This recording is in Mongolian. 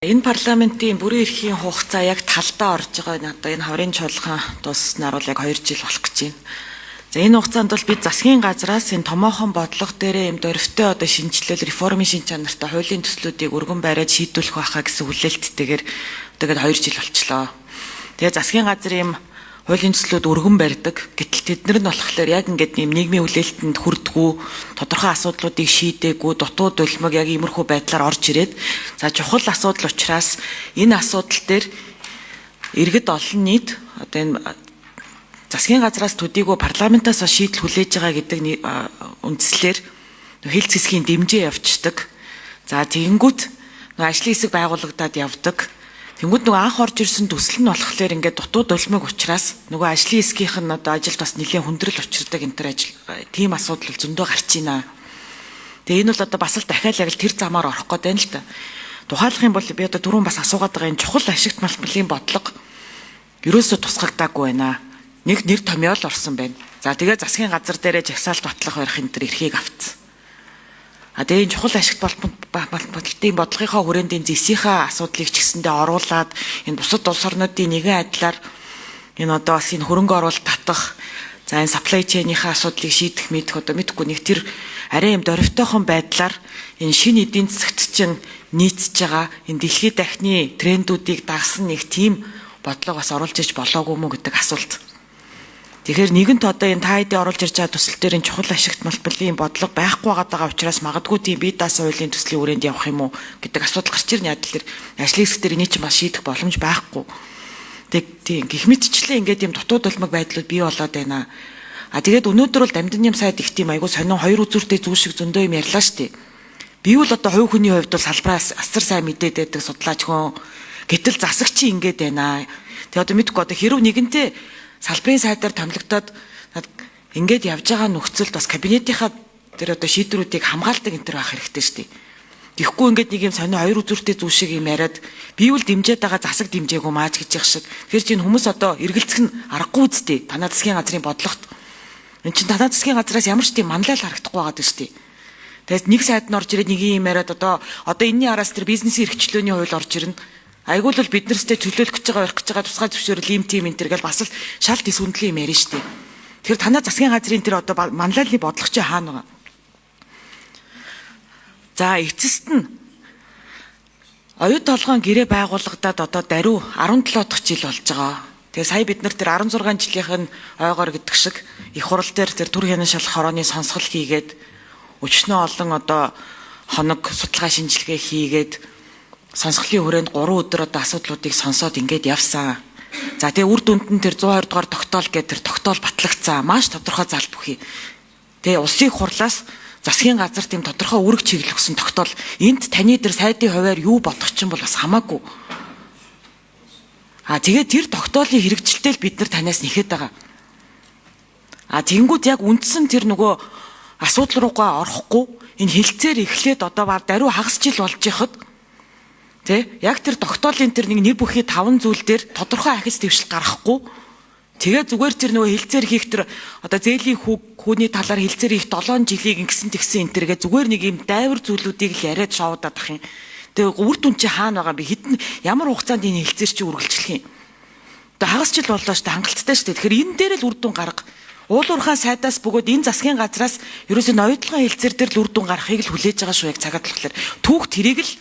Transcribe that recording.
Энэ парламентын бүрэн эрхийн хугацаа яг талдаа орж байгаа одоо энэ хаврын чуулган дусснаар бол яг 2 жил болох гэж байна. За энэ хугацаанд бол бид засгийн газраас энэ томоохон бодлого дээрээ юм дөрвтэй одоо шинжилэл реформын шин чанартай хуулийн төслүүдийг өргөн бариад шийдвэрлэх байхаа гэсэн хүлээлттэйгээр тэгээд 2 жил болчлоо. Тэгээд засгийн газар юм хуулийн төслүүд өргөн барьдаг. Гэтэл тэднэр нь болохоор яг ингээд юм нийгмийн хүлээлтэнд хүрдэггүй, тодорхой асуудлуудыг шийдээгүй, дутуу дулмаг яг иймэрхүү байдлаар орж ирээд за чухал асуудал учраас энэ асуудал дээр иргэд олон нийт одоо энэ засгийн газраас төдийгүй парламентаас шийдэл хүлээж байгаа гэдэг үндслээр хэлц хэсгийн дэмжээ явцдаг. За тэгэнгүүт ажлын хэсэг байгуулагдаад явдаг. Тэнгүүд нөгөө анх орж ирсэн төсөл нь болохоор ингээд дутуу дулмыг учраас нөгөө ажлын хэсгийнх нь одоо ажилд бас нэлээд хүндрэл учирдаг энэ төр ажил тийм асуудал зөндөө гарч ийна. Тэгээ энэ бол одоо бас л дахиад яг л тэр замаар орох гээд байна л та. Тухайлах юм бол би одоо түрүүн бас асуугаад байгаа энэ чухал ашигт малбарын бодлого ерөөсөө тусгагдаагүй байна. Нэг нэр томьёо л орсон байна. За тэгээ засгийн газар дээрээ жагсаалт батлах барих энэ төр эрхийг авцсан. Тэгээ энэ чухал ашигт болтын бодлогынхаа хүрээнд энэ зэсийнхаа асуудлыг ч гэсэндээ оруулаад энэ бусад улс орнуудын нэгэн адилаар энэ одоо бас энэ хөрөнгө оруулалт татах за энэ supply chain-ийнхаа асуудлыг шийдэх мэдэх одоо мэдхгүй нэг тэр арай юм дөрвтойхон байдлаар энэ шинэ эдийн засагт чинь нийцж байгаа энэ дэлхийн дахны трендүүдийг дагсан нэг тийм бодлого бас оруулж иж болоогүй мүү гэдэг асуулт. Тэгэхээр нэгэнт одоо энэ та хэдийн оруулж ирж байгаа төсөл дээр энэ чухал ашигт малбарын бодлого байхгүй байгаа учраас магадгүй тийм бие даасан хуулийн төслийн хүрээнд явах юм уу гэдэг асуудал гарч ирнэ яагаад тэгэхээр ажлын хэсэг дээр энийг ч бас шийдэх боломж байхгүй. Тийм гэх мэтчлээ ингээд юм дутуу дулмаг байдлууд бий болоод байна. Тэгээд өнөөдөр бол Дамжин юм сайд их тийм айгу сонин хоёр үзүүртэй зүү шиг зөндөө юм ярьлаа шүү дээ. Би бол одоо хувь хүний хувьд бол салбараас асар сайн мэдээд байдаг судлаач хүн гэтэл засагчийн ингээд байна. Тэгээд одоо мэдгүй одоо хэрв нэгэнтээ салбарын сайдаар томилогдоод ингээд явж байгаа нөхцөлд бас кабинетийнхаа тэр одоо шийдвэрүүдийг хамгаалдаг энэ төр байх хэрэгтэй шүү дээ. Тэгэхгүй ингээд нэг юм сонио хоёр үзүүртэй зүү шиг юм яриад бивэл дэмжээд байгаа засаг дэмжээгүй мааж гэж явах шиг. Тэгэхээр чинь хүмүүс одоо эргэлзэх нь аргагүй үстэй. Танай засгийн газрын бодлогот. Энд чинь танай засгийн газраас ямар ч тийм манлайл харагдахгүй байгаа шүү дээ. Тэгээд нэг сайд нь орж ирээд нэг юм яриад одоо энэний араас тэр бизнесийн эрхчлөөний хууль орж ирнэ. Айгуул бол бид нарстэй чөлөөлөх гэж байгаа, орих гэж байгаа тусгай зөвшөөрөл ийм тийм энэ төр гэл бас л шалт эсвүндэлийн юм ярина шүү дээ. Тэгэхээр танай засгийн газрын тэр одоо манлайллын бодлого чи хаана байгаа? За эцэст нь оюут толгойн гэрээ байгуулагдаад одоо даруй 17 дахь жил болж байгаа. Тэгээ сая бид нар тэр 16 жилийнх нь ойгоор гэдэг шиг их хурал дээр тэр түр хянан шалах хорооны сонсгол хийгээд өчнөө олон одоо хоног судалгаа шинжилгээ хийгээд сонсголын хүрээнд 3 өдөр одоо асуудлуудыг сонсоод ингээд явсан. За тэгээ үр дүнд нь тэр 120 дугаар тогтоол гэдэг тэр тогтоол батлагдсан. Маш тодорхой залт бүхий. Тэгээ улсын хурлаас засгийн газар тийм тодорхой үүрэг чиглэл өгсөн тогтоол энд таны тэр сайдын хуваар юу бодох чинь бол бас хамаагүй. Тэгээ тэр тогтоолын хэрэгжилтэйл бид нар танаас нэхэд байгаа. Тэнгүүд яг үндсэн тэр нөгөө асуудал руугаа орохгүй энэ хилцээр эхлээд одоо даруй хагас жил болж яхад яг тэр тогтоолын тэр нэг бүхий 5 зүйл дээр тодорхой ахис дэвшил гаргахгүй тэгээ зүгээр тэр нөгөө хилцээр хийх тэр одоо зээлийн хүүний талаар хилцээр хийх 7 жилийг ингэсэн тэгсэн энэ тэргээ зүгээр нэг юм дайвар зүйлүүдийг л яриад шоудаад ах юм. Тэгээ үр дүн чи хаана байгаа би хэдэн ямар хугацаанд энэ хилцээр чи үргэлжлэх юм. Одоо хагас жил боллоо шүү дээ хангалттай шүү дээ. Тэгэхээр энэ дээр л үр дүн гарга. Уулуурхаан сайдаас бөгөөд энэ засгийн газраас ерөөсөө ноёдлогын хилцээр дээр л үр дүн гаргахыг л хүлээж байгаа шүү яг цагаад болохоор түүх тэрийг л